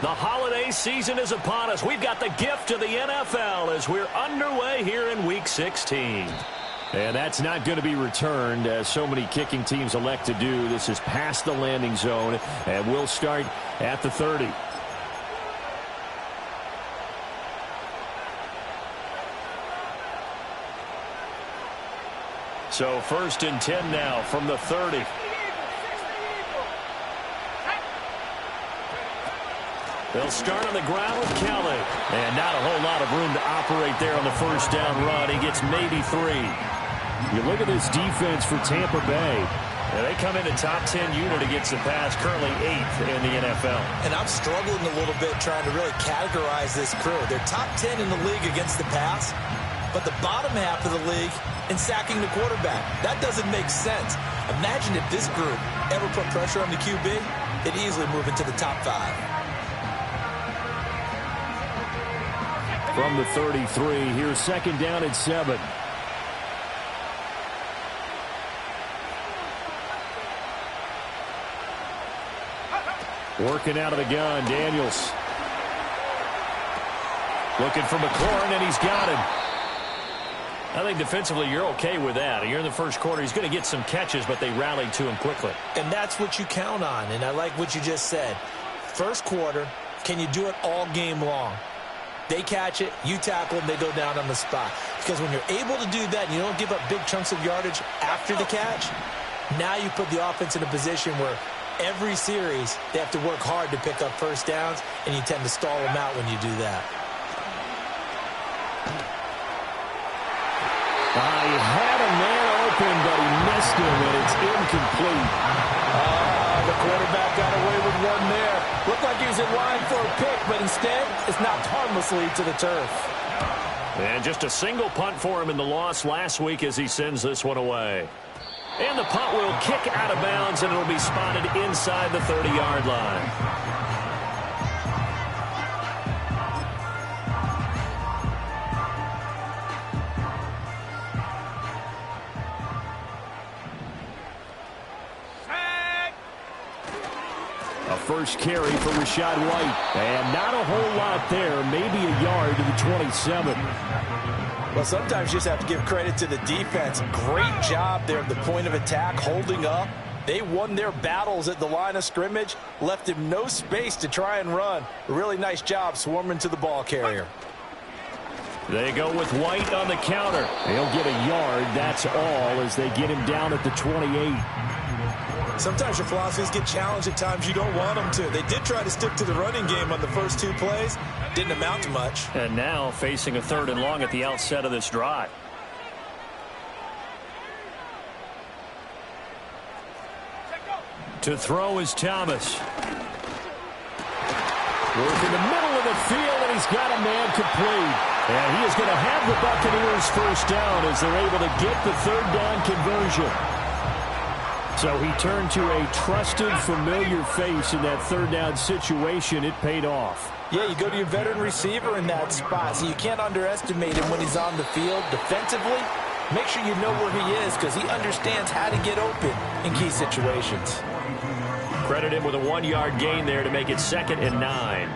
The holiday season is upon us. We've got the gift of the NFL as we're underway here in Week 16. And that's not going to be returned, as so many kicking teams elect to do. This is past the landing zone, and we'll start at the 30. So 1st and 10 now from the 30. They'll start on the ground with Kelly. And not a whole lot of room to operate there on the first down run. He gets maybe 3. You look at this defense for Tampa Bay. They come in a top 10 unit against the pass, currently 8th in the NFL. And I'm struggling a little bit trying to really categorize this crew. They're top 10 in the league against the pass, but the bottom half of the league in sacking the quarterback. That doesn't make sense. Imagine if this group ever put pressure on the QB, it'd easily move into the top 5. From the 33, here's 2nd down and 7. Working out of the gun, Daniels. Looking for McLaurin, and he's got him. I think defensively you're okay with that. You're in the first quarter. He's going to get some catches, but they rallied to him quickly. And that's what you count on, and I like what you just said. First quarter, can you do it all game long? They catch it, you tackle them, they go down on the spot. Because when you're able to do that and you don't give up big chunks of yardage after the catch, now you put the offense in a position where every series they have to work hard to pick up first downs, and you tend to stall them out when you do that. He had a man open, but he missed him, and it's incomplete. The quarterback got away with one there. Looked like he was in line for a pick, but instead it's knocked harmlessly to the turf. And just a single punt for him in the loss last week as he sends this one away. And the punt will kick out of bounds, and it'll be spotted inside the 30-yard line. First carry for Rachaad White. And not a whole lot there. Maybe a yard to the 27. Well, sometimes you just have to give credit to the defense. Great job there at the point of attack, holding up. They won their battles at the line of scrimmage, left him no space to try and run. A really nice job swarming to the ball carrier. They go with White on the counter. He'll get a yard, that's all, as they get him down at the 28. Sometimes your philosophies get challenged at times you don't want them to. They did try to stick to the running game on the first 2 plays. Didn't amount to much. And now facing a 3rd and long at the outset of this drive. To throw is Thomas. Work in the middle of the field, and he's got a man complete. And he is going to have the Buccaneers first down as they're able to get the 3rd down conversion. So he turned to a trusted, familiar face in that 3rd down situation. It paid off. Yeah, you go to your veteran receiver in that spot, so you can't underestimate him when he's on the field. Defensively, make sure you know where he is because he understands how to get open in key situations. Credit him with a 1-yard gain there to make it 2nd and 9.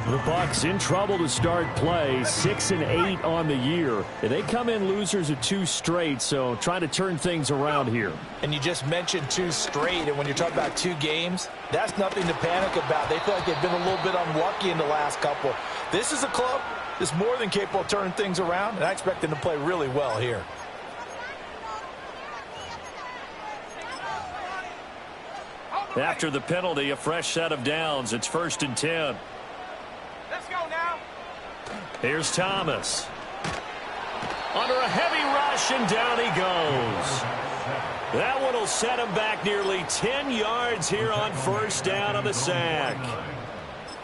The Bucs in trouble to start play, 6 and 8 on the year. They come in losers of 2 straight, so trying to turn things around here. And you just mentioned 2 straight, and when you're talking about 2 games, that's nothing to panic about. They feel like they've been a little bit unlucky in the last couple. This is a club that's more than capable of turning things around, and I expect them to play really well here. After the penalty, a fresh set of downs. It's 1st and 10. Let's go now. Here's Thomas. Under a heavy rush, and down he goes. That one will set him back nearly 10 yards here on 1st down on the sack.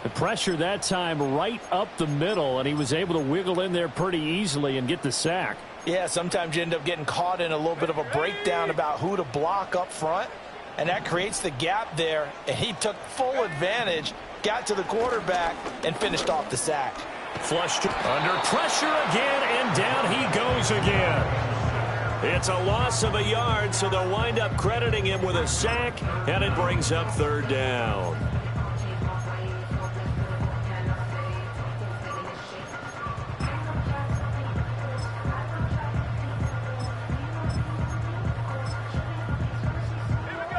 The pressure that time right up the middle, and he was able to wiggle in there pretty easily and get the sack. Yeah, sometimes you end up getting caught in a little bit of a breakdown about who to block up front, and that creates the gap there, and he took full advantage, got to the quarterback, and finished off the sack. Flushed under pressure again, and down he goes again. It's a loss of a yard, so they'll wind up crediting him with a sack, and it brings up third down.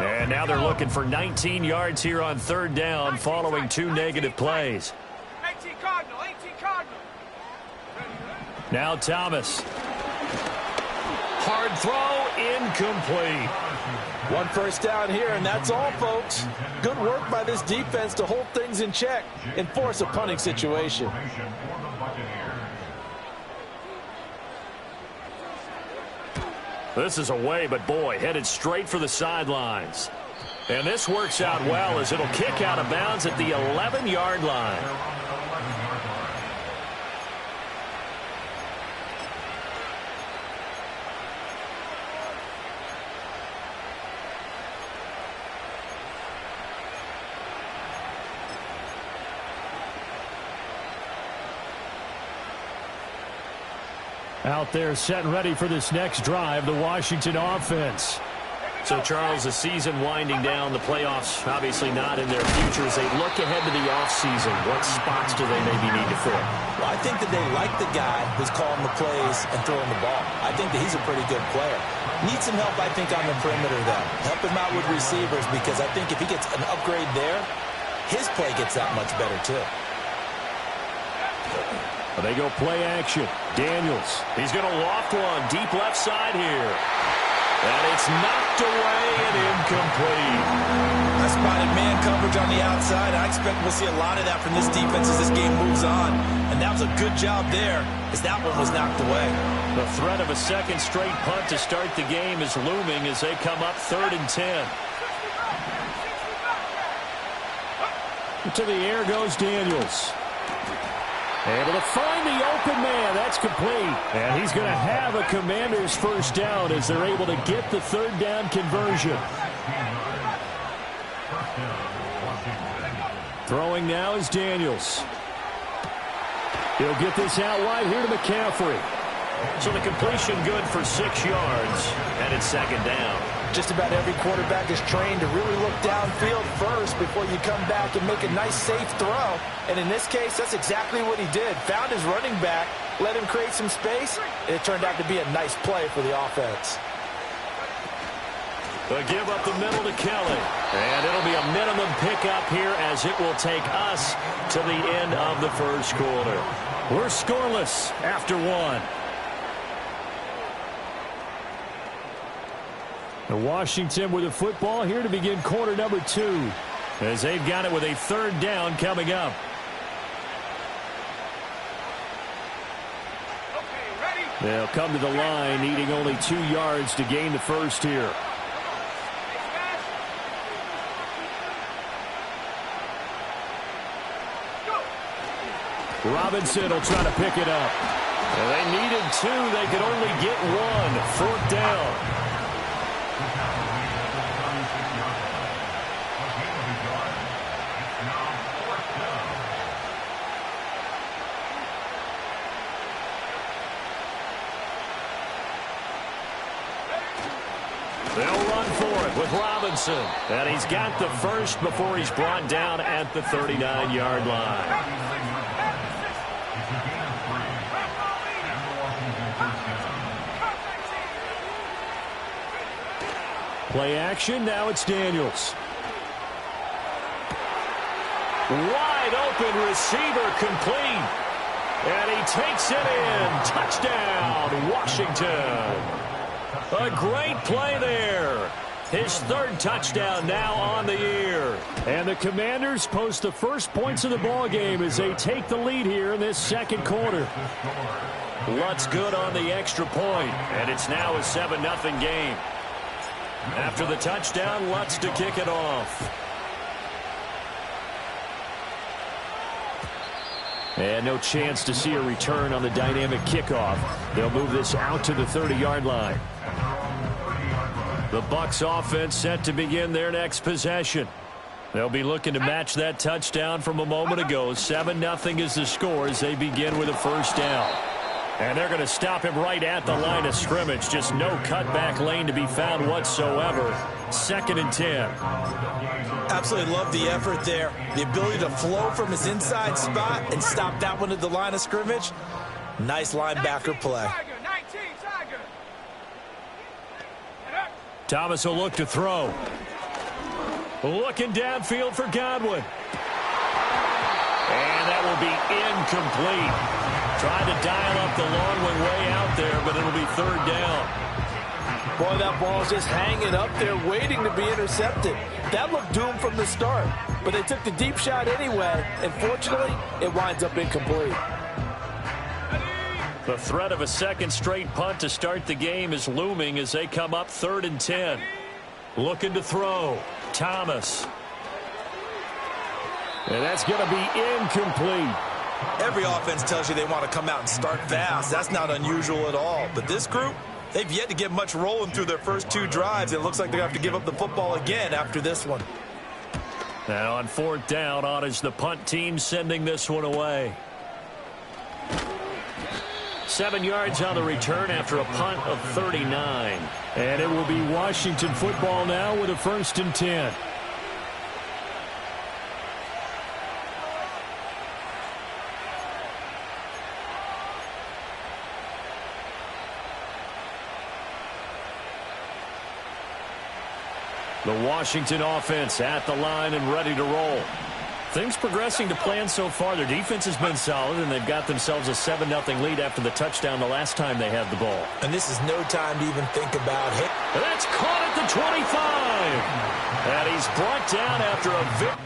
And now they're looking for 19 yards here on third down following 2 negative plays. 18 Cardinal, 18 Cardinal. Now Thomas. Hard throw, incomplete. 1 first down here, and that's all, folks. Good work by this defense to hold things in check and force a punting situation. This is away, but boy, headed straight for the sidelines. And this works out well as it'll kick out of bounds at the 11-yard line. Out there set and ready for this next drive, the Washington offense. So, Charles, the season winding down, the playoffs obviously not in their future. As they look ahead to the offseason, what spots do they maybe need to fill? Well, I think that they like the guy who's calling the plays and throwing the ball. I think that he's a pretty good player. Needs some help, I think, on the perimeter, though. Help him out with receivers, because I think if he gets an upgrade there, his play gets that much better, too. They go play action. Daniels. He's going to loft one deep left side here. And it's knocked away and incomplete. I spotted man coverage on the outside. I expect we'll see a lot of that from this defense as this game moves on. And that was a good job there as that one was knocked away. The threat of a second straight punt to start the game is looming as they come up 3rd and 10. To the air goes Daniels. Able to find the open man. That's complete. And he's going to have a Commander's first down as they're able to get the 3rd down conversion. Throwing now is Daniels. He'll get this out wide here to McCaffrey. So the completion good for 6 yards, and it's 2nd down. Just about every quarterback is trained to really look downfield first before you come back and make a nice, safe throw. And in this case, that's exactly what he did. Found his running back, let him create some space, and it turned out to be a nice play for the offense. They give up the middle to Kelly. And it'll be a minimum pickup here as it will take us to the end of the first quarter. We're scoreless after 1. And Washington with the football here to begin quarter number 2. As they've got it with a 3rd down coming up. They'll come to the line needing only 2 yards to gain the first here. Robinson will try to pick it up. And they needed 2. They could only get 1. 4th down. They'll run for it with Robinson. And he's got the first before he's brought down at the 39-yard line. Play action, now it's Daniels. Wide open receiver complete. And he takes it in. Touchdown, Washington. A great play there. His 3rd touchdown now on the year. And the Commanders post the first points of the ball game as they take the lead here in this 2nd quarter. Lutz good on the extra point, and it's now a 7-0 game. After the touchdown, Lutz to kick it off. And no chance to see a return on the dynamic kickoff. They'll move this out to the 30-yard line. The Bucs offense set to begin their next possession. They'll be looking to match that touchdown from a moment ago. 7-0 is the score as they begin with a 1st down. And they're going to stop him right at the line of scrimmage. Just no cutback lane to be found whatsoever. 2nd and 10. Absolutely love the effort there. The ability to flow from his inside spot and stop that one at the line of scrimmage. Nice linebacker play. Thomas will look to throw. Looking downfield for Godwin. And that will be incomplete. Tried to dial up the long one way out there, but it'll be 3rd down. Boy, that ball's just hanging up there waiting to be intercepted. That looked doomed from the start, but they took the deep shot anyway, and fortunately, it winds up incomplete. The threat of a 2nd straight punt to start the game is looming as they come up 3rd and 10. Looking to throw. Thomas. And that's going to be incomplete. Every offense tells you they want to come out and start fast. That's not unusual at all. But this group, they've yet to get much rolling through their first 2 drives. It looks like they're going to have to give up the football again after this one. Now on 4th down, on is the punt team sending this one away. 7 yards on the return after a punt of 39. And it will be Washington football now with a 1st and 10. The Washington offense at the line and ready to roll. Things progressing to plan so far. Their defense has been solid, and they've got themselves a 7-0 lead after the touchdown the last time they had the ball. And this is no time to even think about it. And that's caught at the 25. And he's brought down after a victory.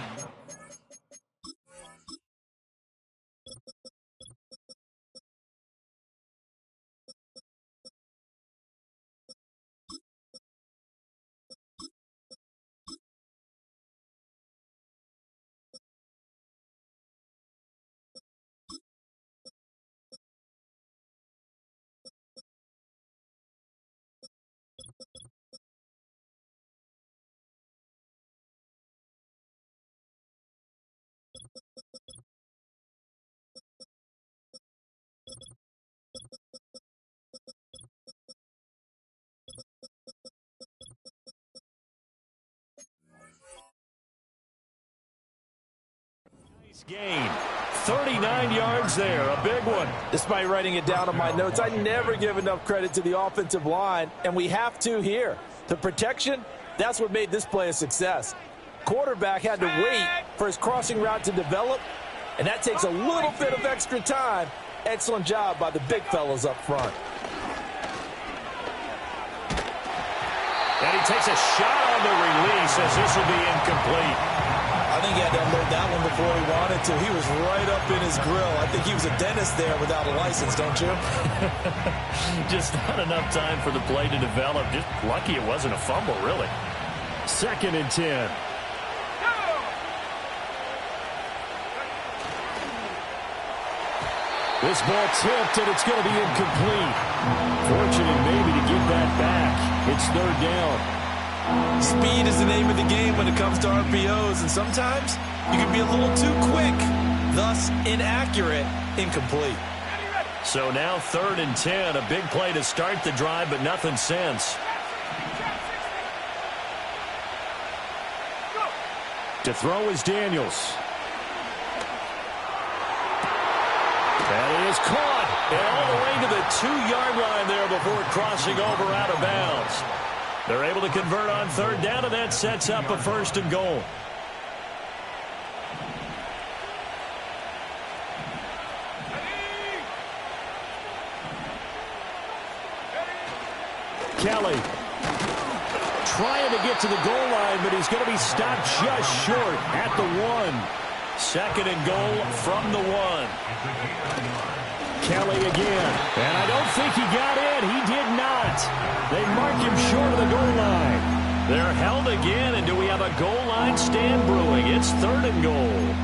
Gain. 39 yards there, a big one. Despite writing it down on my notes, I never give enough credit to the offensive line, and we have to here. The protection, that's what made this play a success. Quarterback had to wait for his crossing route to develop, and that takes a little bit of extra time. Excellent job by the big fellas up front. And he takes a shot on the release as this will be incomplete. I think he had to unload that one before he wanted to. He was right up in his grill. I think he was a dentist there without a license, don't you? Just not enough time for the play to develop. Just lucky it wasn't a fumble, really. 2nd and 10. This ball tipped, and it's going to be incomplete. Fortunate maybe to get that back. It's 3rd down. Speed is the name of the game when it comes to RPOs, and sometimes you can be a little too quick, thus inaccurate, incomplete. So now 3rd and 10, a big play to start the drive, but nothing since. To throw is Daniels. That is caught, and all the way to the 2-yard line there before crossing over out of bounds. They're able to convert on 3rd down, and that sets up a 1st and goal. Kelly trying to get to the goal line, but he's going to be stopped just short at the 1. 2nd and goal from the 1. Kelly again, and I don't think he got in. He did not. They mark him short of the goal line. They're held again, and do we have a goal line stand brewing? It's 3rd and goal.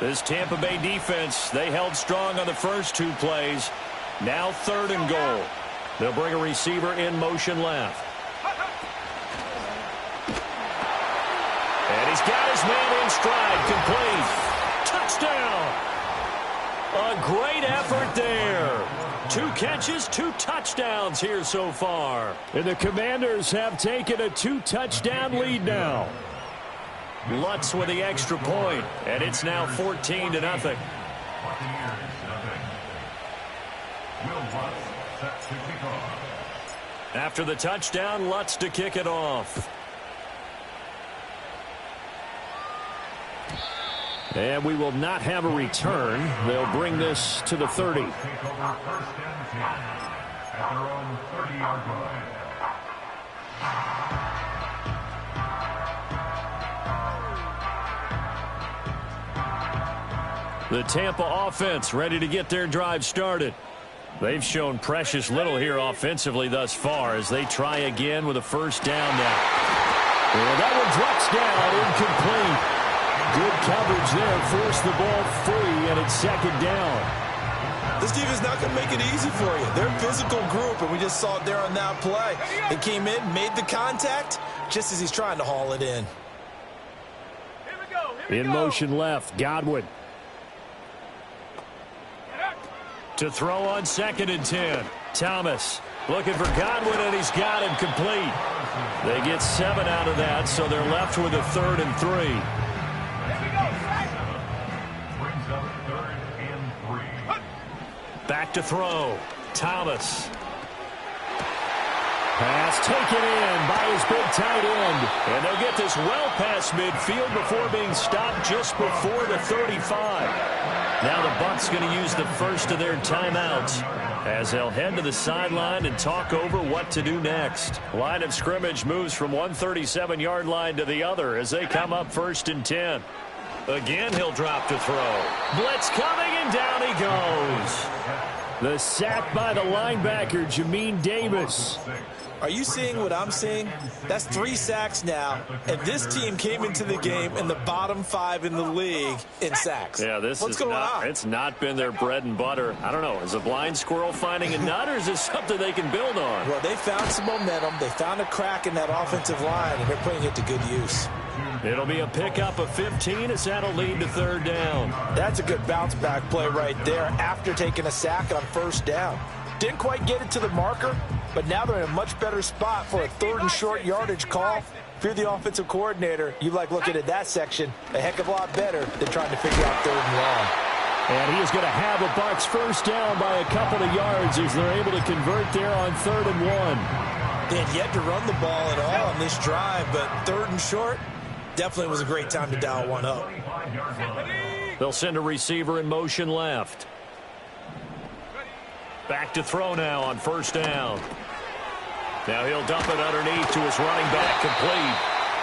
This Tampa Bay defense, they held strong on the first 2 plays. Now 3rd and goal. They'll bring a receiver in motion left. And he's got his man in stride, complete. Touchdown! A great effort there. 2 catches, 2 touchdowns here so far. And the Commanders have taken a 2-touchdown lead now. Lutz with the extra point, and it's now 14-0. After the touchdown, Lutz to kick it off. And we will not have a return. They'll bring this to the 30. The Tampa offense ready to get their drive started. They've shown precious little here offensively thus far as they try again with a first down now. And that one drops down, incomplete. Good coverage there, forced the ball free, and it's second down. This defense is not going to make it easy for you. They're a physical group, and we just saw it there on that play. They came in, made the contact, just as he's trying to haul it in. In motion left, Godwin. To throw on 2nd and 10. Thomas looking for Godwin, and he's got him complete. They get 7 out of that, so they're left with a 3rd and 3. Back to throw. Thomas. Pass taken in by his big tight end. And they'll get this well past midfield before being stopped just before the 35. Now the Bucs going to use the first of their timeouts as they'll head to the sideline and talk over what to do next. Line of scrimmage moves from one 37-yard line to the other as they come up 1st and 10. Again, he'll drop to throw. Blitz coming, and down he goes. The sack by the linebacker, Jamin Davis. Are you seeing what I'm seeing? That's 3 sacks now, and this team came into the game in the bottom 5 in the league in sacks. Yeah, What's going on? It's not been their bread and butter. I don't know. Is a blind squirrel finding a nut, or is this something they can build on? Well, they found some momentum. They found a crack in that offensive line, and they're putting it to good use. It'll be a pickup of 15 as that'll lead to 3rd down. That's a good bounce-back play right there after taking a sack on 1st down. Didn't quite get it to the marker, but now they're in a much better spot for a 3rd and short yardage call. If you're the offensive coordinator, you like looking at that section a heck of a lot better than trying to figure out 3rd and long. And he is going to have a Bucs first down by a couple of yards as they're able to convert there on 3rd and 1. They had yet to run the ball at all on this drive, but 3rd and short definitely was a great time to dial one up. They'll send a receiver in motion left. Back to throw now on 1st down. Now he'll dump it underneath to his running back, complete.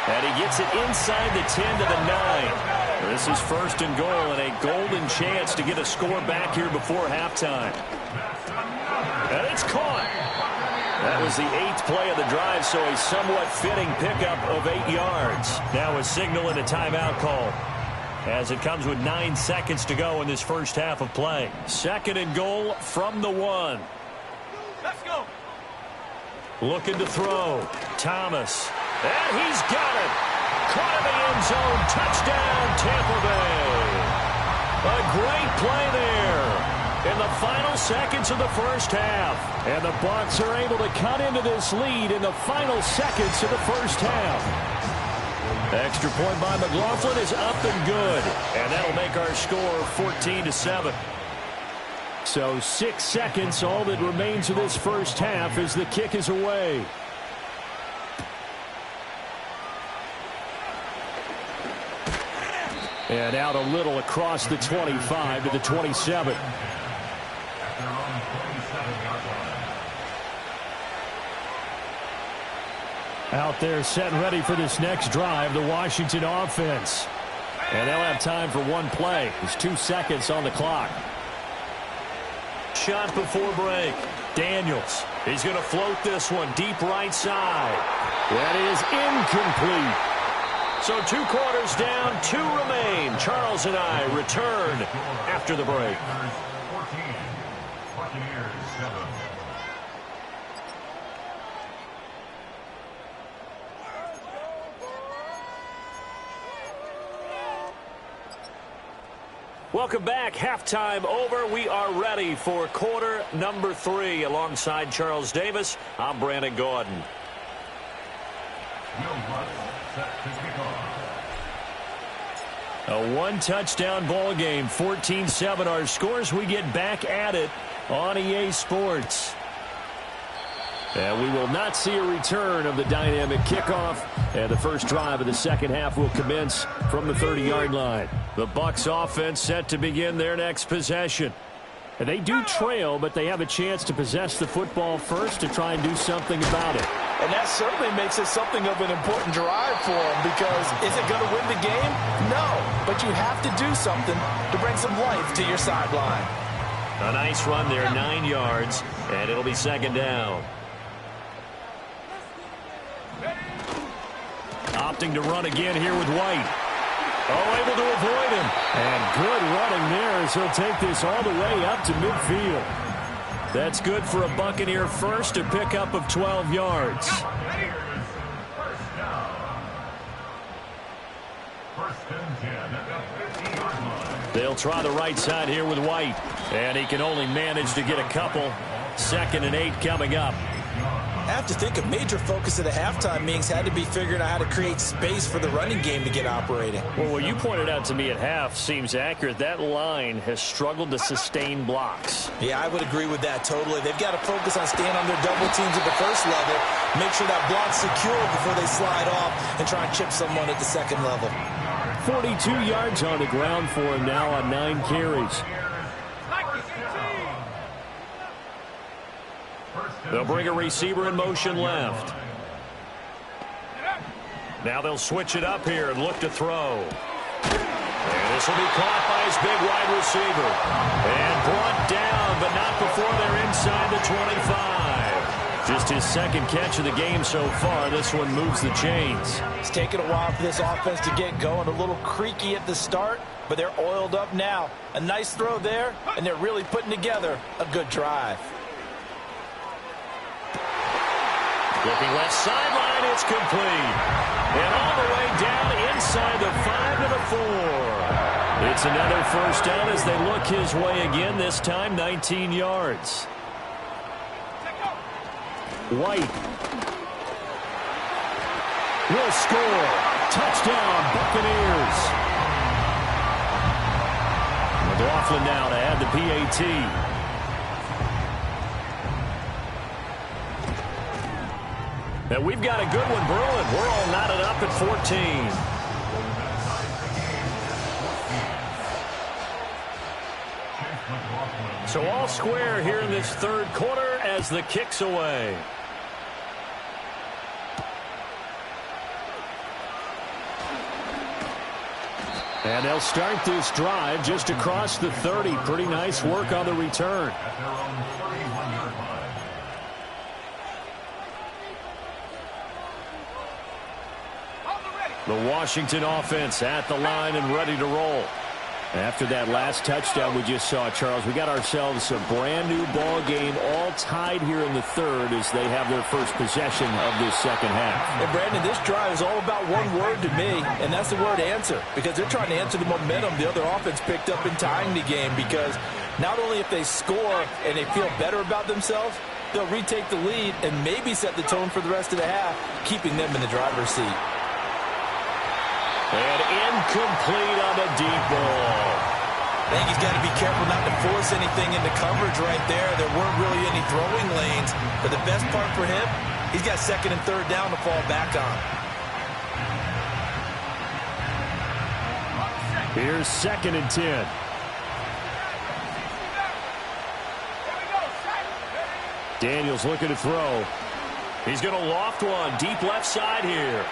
And he gets it inside the 10 to the 9. This is 1st and goal and a golden chance to get a score back here before halftime. And it's caught. That was the 8th play of the drive, so a somewhat fitting pickup of 8 yards. Now a signal and a timeout call as it comes with 9 seconds to go in this first half of play. 2nd and goal from the 1. Let's go. Looking to throw. Thomas. And he's got it. Caught in the end zone. Touchdown, Tampa Bay. A great play there in the final seconds of the first half. And the Bucs are able to cut into this lead in the final seconds of the first half. Extra point by McLaughlin is up and good. And that'll make our score 14-7. So 6 seconds, all that remains of this first half as the kick is away. And out a little across the 25 to the 27. Out there set and ready for this next drive, the Washington offense. And they'll have time for one play. There's 2 seconds on the clock. Shot before break. Daniels. He's going to float this one deep right side. That is incomplete. So 2 quarters down, 2 remain. Charles and I return after the break. Welcome back. Halftime over. We are ready for quarter number 3. Alongside Charles Davis, I'm Brandon Gordon. A one-touchdown ball game, 14-7 our scores. We get back at it on EA Sports. And we will not see a return of the dynamic kickoff. And the first drive of the second half will commence from the 30-yard line. The Bucs offense set to begin their next possession. And they do trail, but they have a chance to possess the football first to try and do something about it. And that certainly makes it something of an important drive for them, because is it going to win the game? No, but you have to do something to bring some life to your sideline. A nice run there, 9 yards, and it'll be second down. Opting to run again here with White. Oh, able to avoid him. And good running there as he'll take this all the way up to midfield. That's good for a Buccaneer first, a pickup of 12 yards. They'll try the right side here with White. And he can only manage to get a couple. 2nd and 8 coming up. I have to think a major focus of the halftime meetings had to be figuring out how to create space for the running game to get operating. Well, what you pointed out to me at half seems accurate. That line has struggled to sustain blocks. Yeah, I would agree with that totally. They've got to focus on staying on their double teams at the first level, make sure that block's secure before they slide off, and try and chip someone at the second level. 42 yards on the ground for him now on 9 carries. They'll bring a receiver in motion left. Now they'll switch it up here and look to throw. And this will be caught by his big wide receiver. And brought down, but not before they're inside the 25. Just his second catch of the game so far. This one moves the chains. It's taken a while for this offense to get going. A little creaky at the start, but they're oiled up now. A nice throw there, and they're really putting together a good drive. Looking left sideline, it's complete. And all the way down inside the 5 to the 4. It's another first down as they look his way again, this time 19 yards. White will score. Touchdown, Buccaneers. McLaughlin now to add the PAT. And we've got a good one brewing. We're all knotted up at 14. So all square here in this third quarter as the kick's away. And they'll start this drive just across the 30. Pretty nice work on the return. The Washington offense at the line and ready to roll. After that last touchdown we just saw, Charles, we got ourselves a brand new ball game, all tied here in the third as they have their first possession of this second half. And Brandon, this drive is all about one word to me, and that's the word answer, because they're trying to answer the momentum the other offense picked up in tying the game, because not only if they score and they feel better about themselves, they'll retake the lead and maybe set the tone for the rest of the half, keeping them in the driver's seat. And incomplete on the deep ball. I think he's got to be careful not to force anything into coverage right there. There weren't really any throwing lanes. But the best part for him, he's got 2nd and 3rd down to fall back on. Here's 2nd and 10. Daniels looking to throw. He's going to loft one deep left side here.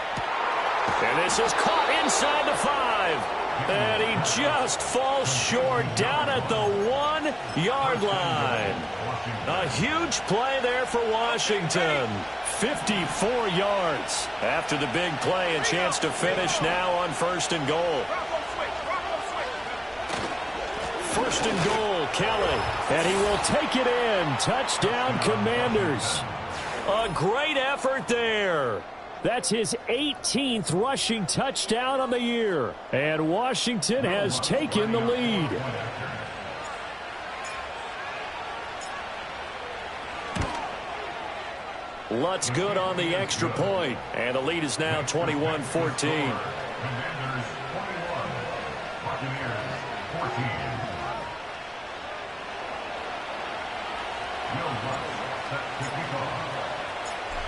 And this is caught inside the 5. And he just falls short down at the 1-yard line. A huge play there for Washington. 54 yards. After the big play, a chance to finish now on 1st and goal. 1st and goal, Kelly. And he will take it in. Touchdown, Commanders. A great effort there. That's his 18th rushing touchdown on the year. And Washington has taken the lead. Lutz good on the extra point. And the lead is now 21-14.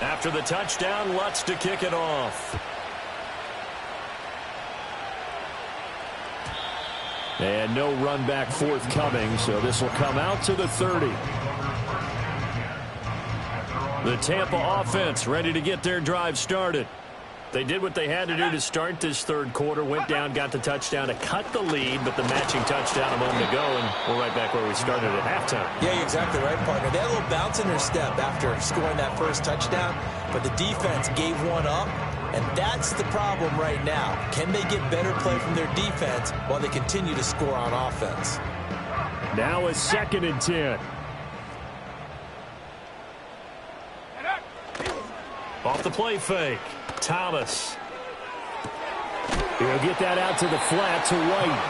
After the touchdown, Lutz to kick it off. And no run back forthcoming, so this will come out to the 30. The Tampa offense ready to get their drive started. They did what they had to do to start this third quarter, went down, got the touchdown to cut the lead, but the matching touchdown a moment ago, and we're right back where we started at halftime. Yeah, you're exactly right, partner. They had a little bounce in their step after scoring that first touchdown, but the defense gave one up, and that's the problem right now. Can they get better play from their defense while they continue to score on offense? Now a 2nd and 10. Off the play fake. Thomas. He'll get that out to the flat to White.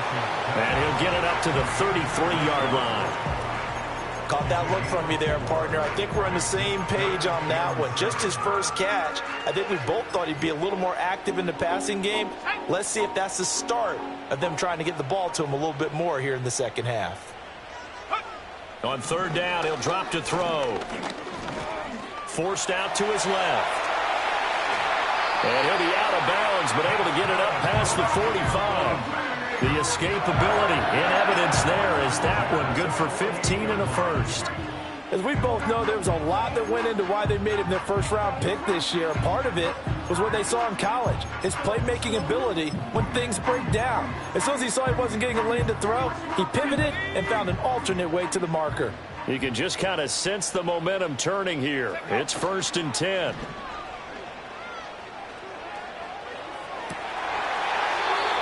And he'll get it up to the 33-yard line. Caught that look from you there, partner. I think we're on the same page on that one. Just his first catch. I think we both thought he'd be a little more active in the passing game. Let's see if that's the start of them trying to get the ball to him a little bit more here in the second half. On 3rd down, he'll drop to throw. Forced out to his left. And he'll be out of bounds, but able to get it up past the 45. The escapability in evidence there is that one good for 15 and a first. As we both know, there was a lot that went into why they made him their first-round pick this year. Part of it was what they saw in college, his playmaking ability when things break down. As soon as he saw he wasn't getting a lane to throw, he pivoted and found an alternate way to the marker. You can just kind of sense the momentum turning here. It's 1st and 10.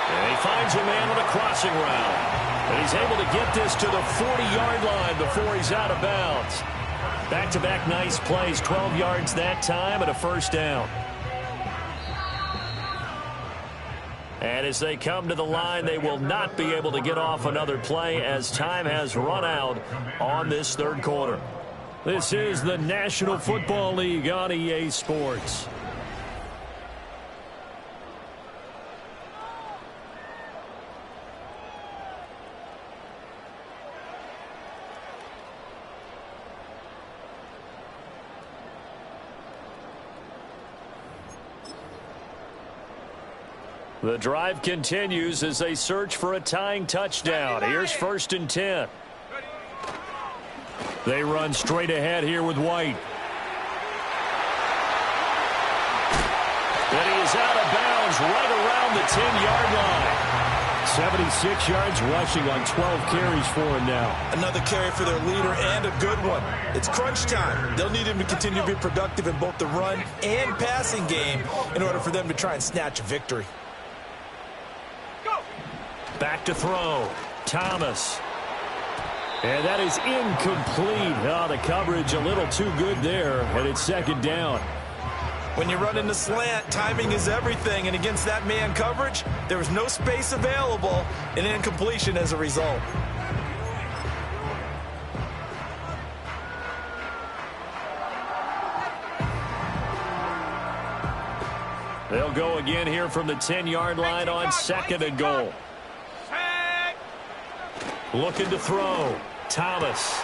And he finds a man on a crossing route. And he's able to get this to the 40-yard line before he's out of bounds. Back-to-back nice plays, 12 yards that time and a first down. And as they come to the line, they will not be able to get off another play as time has run out on this third quarter. This is the National Football League on EA Sports. The drive continues as they search for a tying touchdown. Here's 1st and 10. They run straight ahead here with White. And he is out of bounds right around the 10-yard line. 76 yards rushing on 12 carries for him now. Another carry for their leader and a good one. It's crunch time. They'll need him to continue to be productive in both the run and passing game in order for them to try and snatch a victory. Back to throw. Thomas. And that is incomplete. Oh, the coverage a little too good there, and it's 2nd down. When you run in the slant, timing is everything, and against that man coverage, there was no space available, and incompletion as a result. They'll go again here from the 10-yard line on 2nd and goal. Looking to throw. Thomas.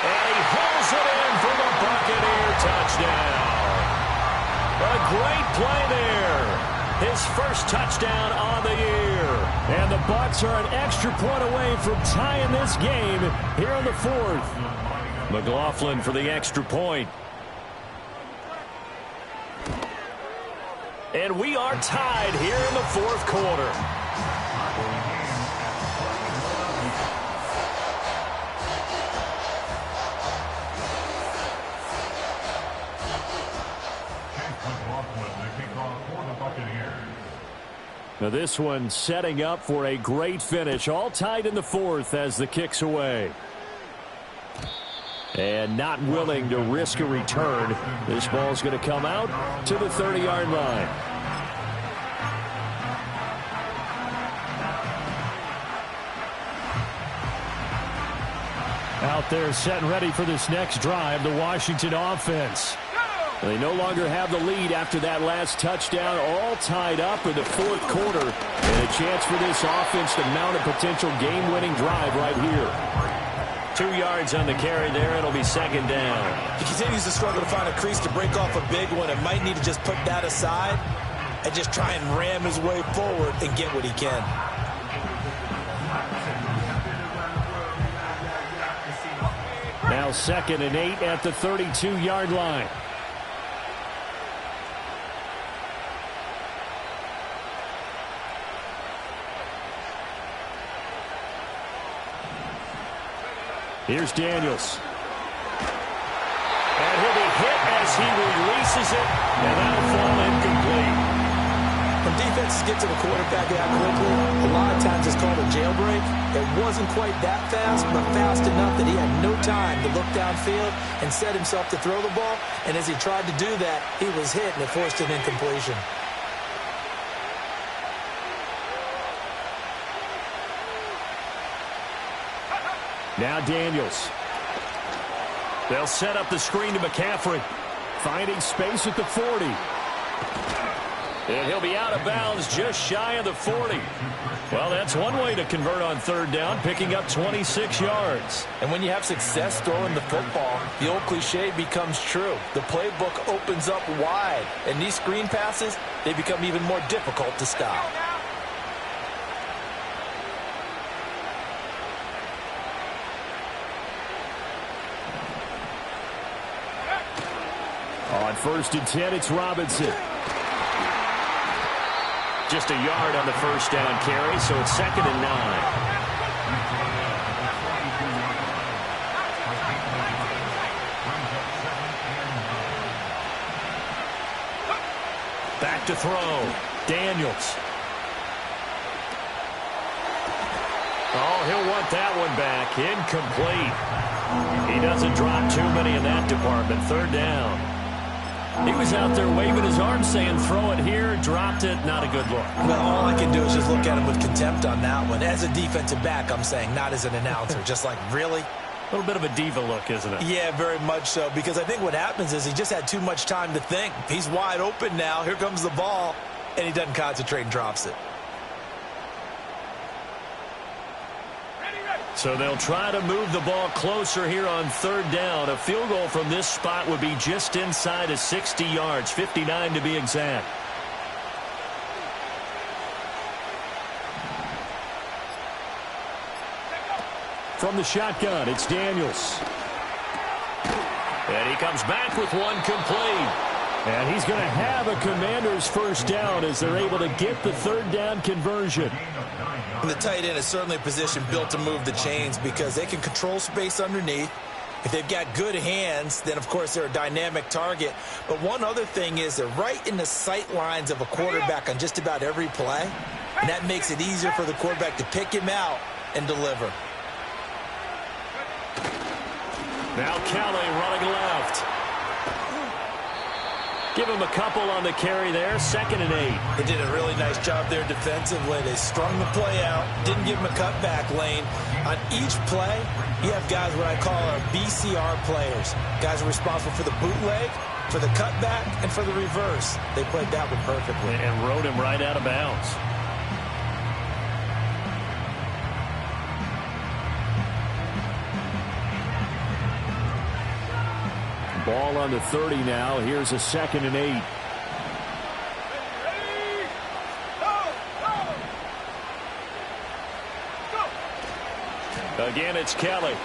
And he pulls it in for the Buccaneer touchdown. A great play there. His first touchdown on the year. And the Bucs are an extra point away from tying this game here in the 4th. McLaughlin for the extra point. And we are tied here in the 4th quarter. Now this one setting up for a great finish. All tied in the 4th as the kick's away. And not willing to risk a return. This ball's going to come out to the 30-yard line. Out there set and ready for this next drive, the Washington offense. They no longer have the lead after that last touchdown, all tied up in the fourth quarter. And a chance for this offense to mount a potential game-winning drive right here. 2 yards on the carry there. It'll be second down. He continues to struggle to find a crease to break off a big one and might need to just put that aside and just try and ram his way forward and get what he can. Now 2nd and 8 at the 32-yard line. Here's Daniels. And he'll be hit as he releases it, and that'll fall incomplete. When defenses get to the quarterback that quickly, a lot of times it's called a jailbreak. It wasn't quite that fast, but fast enough that he had no time to look downfield and set himself to throw the ball. And as he tried to do that, he was hit, and it forced an incompletion. Now Daniels. They'll set up the screen to McCaffrey. Finding space at the 40. And he'll be out of bounds just shy of the 40. Well, that's one way to convert on third down, picking up 26 yards. And when you have success throwing the football, the old cliche becomes true. The playbook opens up wide. And these screen passes, they become even more difficult to stop. On 1st and 10, it's Robinson. Just a yard on the first down carry, so it's 2nd and 9. Back to throw. Daniels. Oh, he'll want that one back. Incomplete. He doesn't drop too many in that department. 3rd down. He was out there waving his arms saying, throw it here, dropped it, not a good look. Well, all I can do is just look at him with contempt on that one. As a defensive back, I'm saying, not as an announcer. Just like, really? A little bit of a diva look, isn't it? Yeah, very much so, because I think what happens is he just had too much time to think. He's wide open now. Here comes the ball, and he doesn't concentrate and drops it. So they'll try to move the ball closer here on 3rd down. A field goal from this spot would be just inside of 60 yards, 59 to be exact. From the shotgun, it's Daniels. And he comes back with one complete. And he's going to have a Commander's first down as they're able to get the 3rd down conversion. And the tight end is certainly a position built to move the chains because they can control space underneath. If they've got good hands, then, of course, they're a dynamic target. But one other thing is they're right in the sight lines of a quarterback on just about every play. And that makes it easier for the quarterback to pick him out and deliver. Now Kelly running left. Give him a couple on the carry there. 2nd and 8. They did a really nice job there defensively. They strung the play out, didn't give him a cutback lane. On each play, you have guys what I call our BCR players. Guys are responsible for the bootleg, for the cutback, and for the reverse. They played that one perfectly. And rode him right out of bounds. Ball on the 30 now. Here's a 2nd and 8. Again, it's Kelly.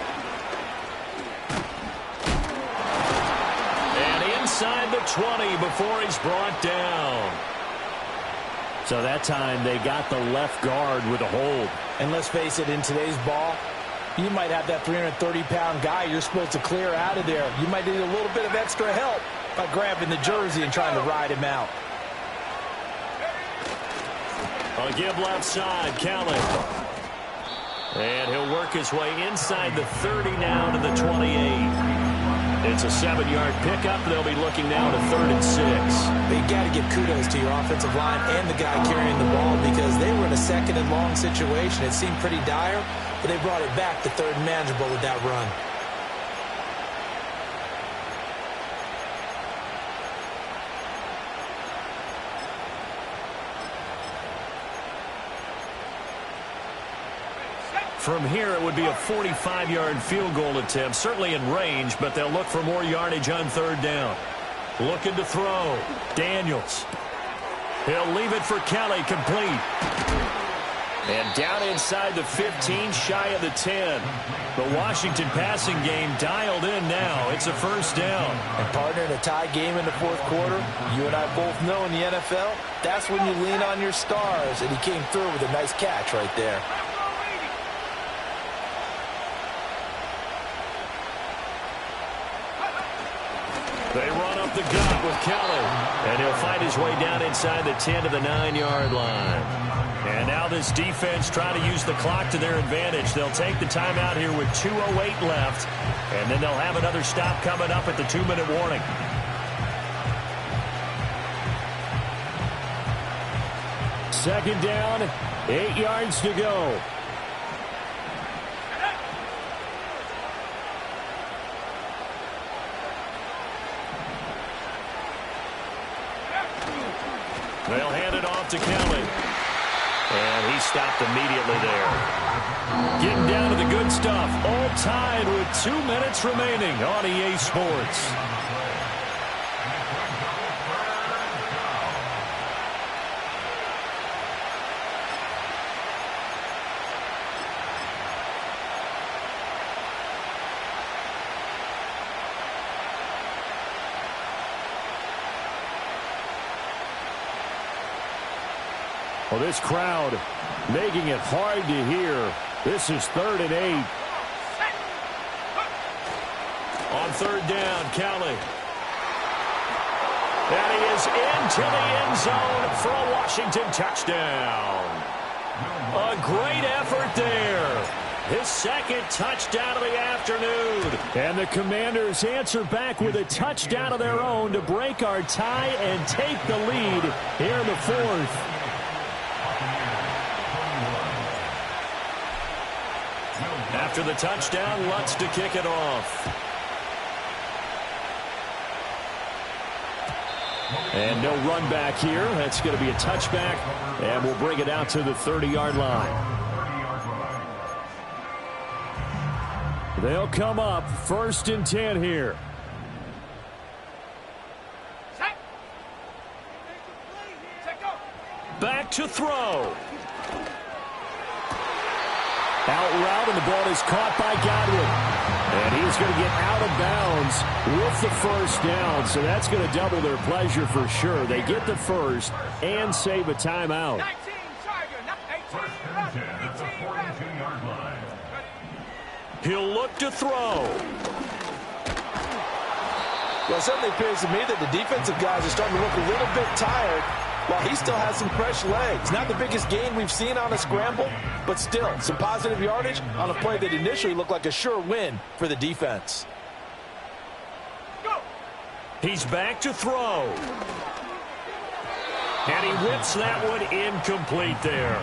And inside the 20 before he's brought down. So that time they got the left guard with a hold. And let's face it, in today's ball, you might have that 330-pound guy you're supposed to clear out of there. You might need a little bit of extra help by grabbing the jersey and trying to ride him out. A give left side, Kelly. And he'll work his way inside the 30 now to the 28. It's a 7-yard pickup. They'll be looking now to 3rd and 6. But you got to give kudos to your offensive line and the guy carrying the ball because they were in a 2nd and long situation. It seemed pretty dire, but they brought it back to 3rd and manageable with that run. From here, it would be a 45-yard field goal attempt, certainly in range, but they'll look for more yardage on 3rd down. Looking to throw. Daniels. He'll leave it for Kelly, complete. And down inside the 15, shy of the 10. The Washington passing game dialed in now. It's a 1st down. And partner, in a tie game in the 4th quarter, you and I both know in the NFL, that's when you lean on your stars, and he came through with a nice catch right there. They run up the gut with Kelly. And he'll find his way down inside the 10 to the 9-yard line. And now this defense trying to use the clock to their advantage. They'll take the timeout here with 2:08 left. And then they'll have another stop coming up at the 2-minute warning. Second down, 8 yards to go. They'll hand it off to Kelly. And he stopped immediately there. Getting down to the good stuff. All tied with 2 minutes remaining on EA Sports. Well, this crowd making it hard to hear. This is 3rd and 8. On 3rd down, Kelly. And he is into the end zone for a Washington touchdown. A great effort there. His 2nd touchdown of the afternoon. And the Commanders answer back with a touchdown of their own to break our tie and take the lead here in the 4th. After the touchdown, Lutz to kick it off. And no run back here. That's going to be a touchback, and we'll bring it out to the 30-yard line. They'll come up 1st and 10 here. Back to throw. Out route, and the ball is caught by Godwin. And he's going to get out of bounds with the 1st down. So that's going to double their pleasure for sure. They get the 1st and save a timeout. He'll look to throw. Well, it certainly appears to me that the defensive guys are starting to look a little bit tired while he still has some fresh legs. Not the biggest gain we've seen on a scramble, but still some positive yardage on a play that initially looked like a sure win for the defense. He's back to throw. And he whips that one incomplete there.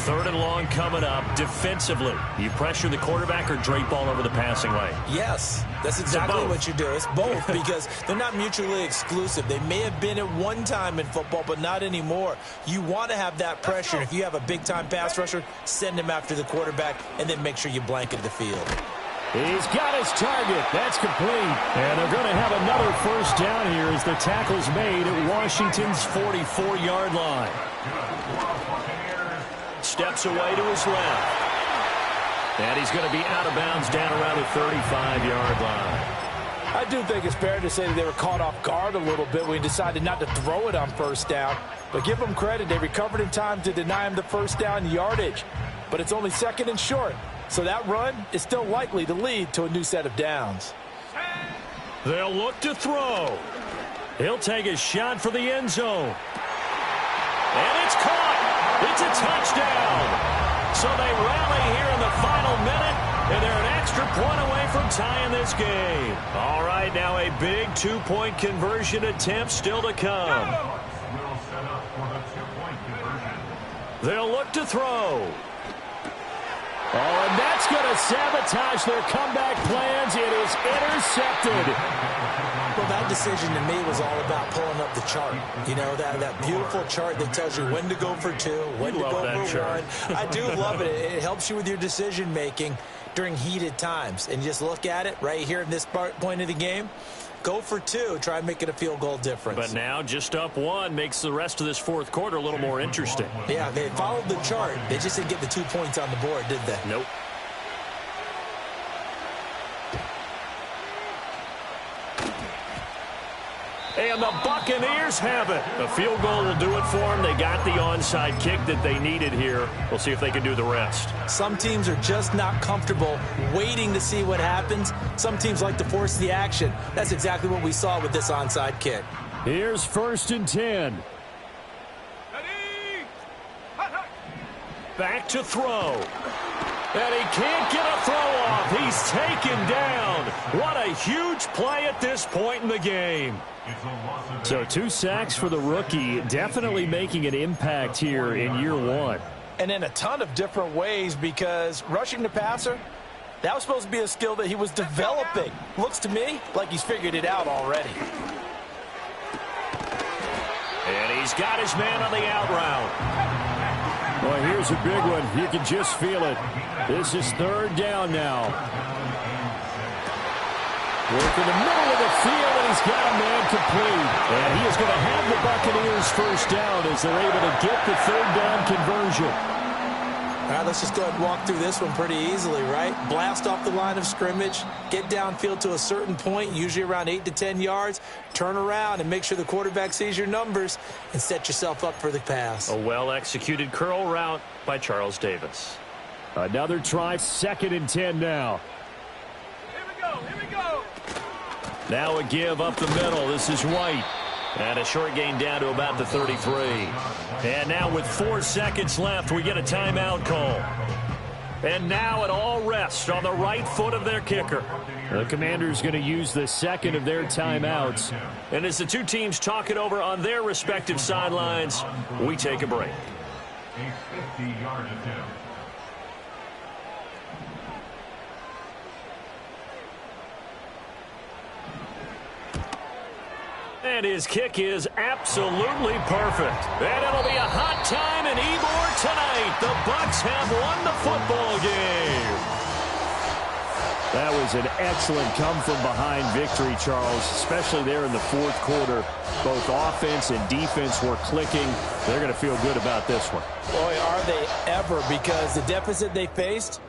3rd and long coming up. Defensively, you pressure the quarterback or drape all over the passing lane? Yes, that's exactly what you do. It's both because they're not mutually exclusive. They may have been at one time in football, but not anymore. You want to have that pressure. If you have a big-time pass rusher, send him after the quarterback, and then make sure you blanket the field. He's got his target. That's complete. And they're going to have another 1st down here as the tackle's made at Washington's 44-yard line. Steps away to his left. And he's going to be out of bounds down around the 35-yard line. I do think it's fair to say that they were caught off guard a little bit when he decided not to throw it on 1st down. But give them credit. They recovered in time to deny him the 1st down yardage. But it's only 2nd and short. So that run is still likely to lead to a new set of downs. They'll look to throw. He'll take a shot for the end zone. And it's caught. It's a touchdown. So they rally here in the final minute, and they're an extra point away from tying this game. All right, now a big two-point conversion attempt still to come. They'll look to throw. Oh, and that's going to sabotage their comeback plans. It is intercepted. Well, that decision to me was all about pulling up the chart. You know, that beautiful chart that tells you when to go for two, when to go for one. I do love it. It helps you with your decision-making during heated times. And just look at it right here in this point of the game. Go for two. Try and make it a field goal difference. But now just up one makes the rest of this fourth quarter a little more interesting. Yeah, they followed the chart. They just didn't get the 2 points on the board, did they? Nope. And the Buccaneers have it. A field goal will do it for them. They got the onside kick that they needed here. We'll see if they can do the rest. Some teams are just not comfortable waiting to see what happens. Some teams like to force the action. That's exactly what we saw with this onside kick. Here's 1st and 10. Back to throw. And he can't get a throw off. He's taken down. What a huge play at this point in the game. So 2 sacks for the rookie, definitely making an impact here in year one. And in a ton of different ways, because rushing the passer, that was supposed to be a skill that he was developing. Looks to me like he's figured it out already. And he's got his man on the out route. Well, here's a big one. You can just feel it. This is 3rd down now. Work in the middle of the field, and he's got a man complete. And he is going to have the Buccaneers 1st down as they're able to get the 3rd down conversion. All right, let's just go ahead and walk through this one pretty easily, right? Blast off the line of scrimmage, get downfield to a certain point, usually around 8 to 10 yards, turn around and make sure the quarterback sees your numbers and set yourself up for the pass. A well-executed curl route by Charles Davis. Another try, 2nd and 10 now. Here we go. Now a give up the middle. This is White. And a short gain down to about the 33. And now with 4 seconds left, we get a timeout call. And now it all rests on the right foot of their kicker. The Commanders going to use the 2nd of their timeouts. And as the two teams talk it over on their respective sidelines, we take a break. A 50-yard attempt. And his kick is absolutely perfect. And it'll be a hot time in Ybor tonight. The Bucs have won the football game. That was an excellent come-from-behind victory, Charles, especially there in the 4th quarter. Both offense and defense were clicking. They're going to feel good about this one. Boy, are they ever, because the deficit they faced...